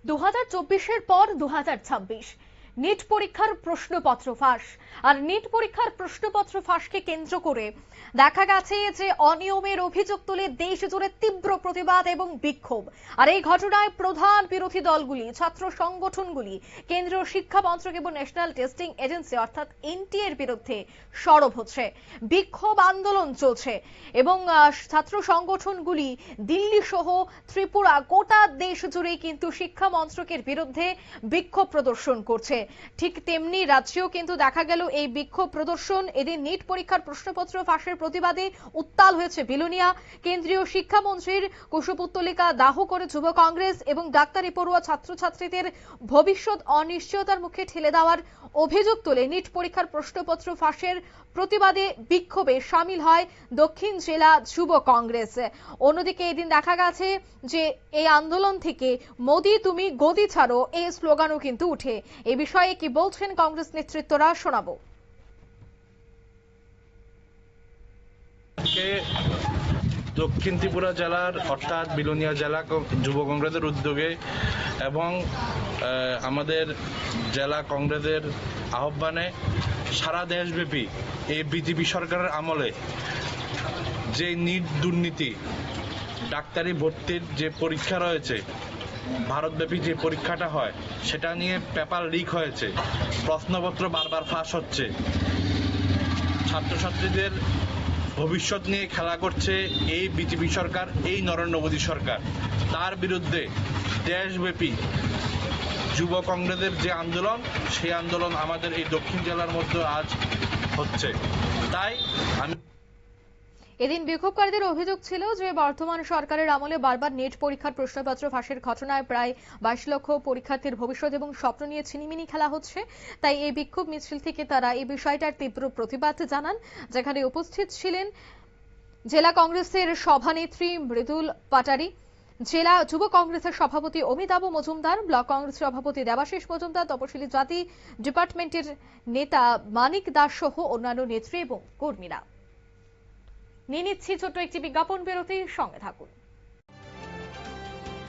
2024-এর পর 2026 নিট পরীক্ষার প্রশ্নপত্র ফাঁস। আর নিট পরীক্ষার প্রশ্নপত্র ফাঁসকে কেন্দ্র করে দেখা গেছে যে অনিয়মের অভিযোগ তুলে দেশ জুড়ে তীব্র প্রতিবাদ এবং বিক্ষোভ। আর এই ঘটনায় প্রধান বিরোধী দলগুলি, ছাত্র সংগঠনগুলি কেন্দ্রীয় শিক্ষা মন্ত্রক এবং ন্যাশনাল টেস্টিং এজেন্সি অর্থাৎ এনটিএ এর বিরুদ্ধে সরব হচ্ছে, বিক্ষোভ আন্দোলন চলছে এবং ছাত্র সংগঠনগুলি দিল্লি সহ ত্রিপুরা গোটা দেশ জুড়ে কিন্তু শিক্ষা মন্ত্রকের বিরুদ্ধে বিক্ষোভ প্রদর্শন করছে। ঠিক তেমনি রাজ্যেও কিন্তু দেখা গেল এই বিক্ষোভ প্রদর্শন। এদিন নিট পরীক্ষার প্রশ্নপত্র ফাঁসের প্রতিবাদে উত্তাল হয়েছে বিলোনিয়া। কেন্দ্রীয় শিক্ষামন্ত্রীর কুশপুত্তলিকা দাহ করে যুব কংগ্রেস এবং ডাক্তারি পড়ুয়া ছাত্রছাত্রীদের ভবিষ্যৎ অনিশ্চয়তার মুখে ঠেলে দেওয়ার অভিযোগ তুলে নিট পরীক্ষার প্রশ্নপত্র ফাঁসের প্রতিবাদে বিক্ষোভে সামিল হয় দক্ষিণ জেলা যুব কংগ্রেস। অন্যদিকে এদিন দেখা গেছে যে এই আন্দোলন থেকে মোদি তুমি গদি ছাড়ো এই স্লোগানও কিন্তু উঠে। এই বিষয়ে কি বলছেন কংগ্রেস নেতৃত্বরা শোনাবো। দক্ষিণ ত্রিপুরা জেলার অর্থাৎ বিলোনিয়া জেলা যুব কংগ্রেসের উদ্যোগে এবং আমাদের জেলা কংগ্রেসের আহ্বানে সারা দেশব্যাপী এই বিজেপি সরকারের আমলে যে নিট দুর্নীতি, ডাক্তারি ভর্তির যে পরীক্ষা রয়েছে, ভারতব্যাপী যে পরীক্ষাটা হয় সেটা নিয়ে পেপার লিক হয়েছে, প্রশ্নপত্র বারবার ফাঁস হচ্ছে, ছাত্রছাত্রীদের ভবিষ্যৎ নিয়ে খেলা করছে এই বিজেপি সরকার, এই নরেন্দ্র মোদী সরকার। তার বিরুদ্ধে দেশব্যাপী যুব কংগ্রেসের যে আন্দোলন, সেই আন্দোলন আমাদের এই দক্ষিণ জেলার মধ্যে আজ হচ্ছে। তাই এদিন বিক্ষোভকারীদের অভিযোগ ছিল যে বর্তমান সরকারের আমলে বারবার নেট পরীক্ষার প্রশ্নপত্র ফাঁসের ঘটনায় প্রায় 22 লক্ষ পরীক্ষার্থীর ভবিষ্যৎ এবং স্বপ্ন নিয়ে ছিনিমিনি খেলা হচ্ছে। তাই এই বিক্ষোভ মিছিল থেকে তারা এই বিষয়টার তীব্র প্রতিবাদ জানান। যেখানে উপস্থিত ছিলেন জেলা কংগ্রেসের সভানেত্রী মৃদুল পাটারি, জেলা যুব কংগ্রেসের সভাপতি অমিতাভ মজুমদার, ব্লক কংগ্রেস সভাপতি দেবাশিস মজুমদার, তপশিলি জাতি ডিপার্টমেন্টের নেতা মানিক দাস সহ অন্যান্য নেত্রী এবং কর্মীরা। নিয়ে নিচ্ছি ছোট্ট একটি বিজ্ঞাপন বিরতি, সঙ্গে থাকুন।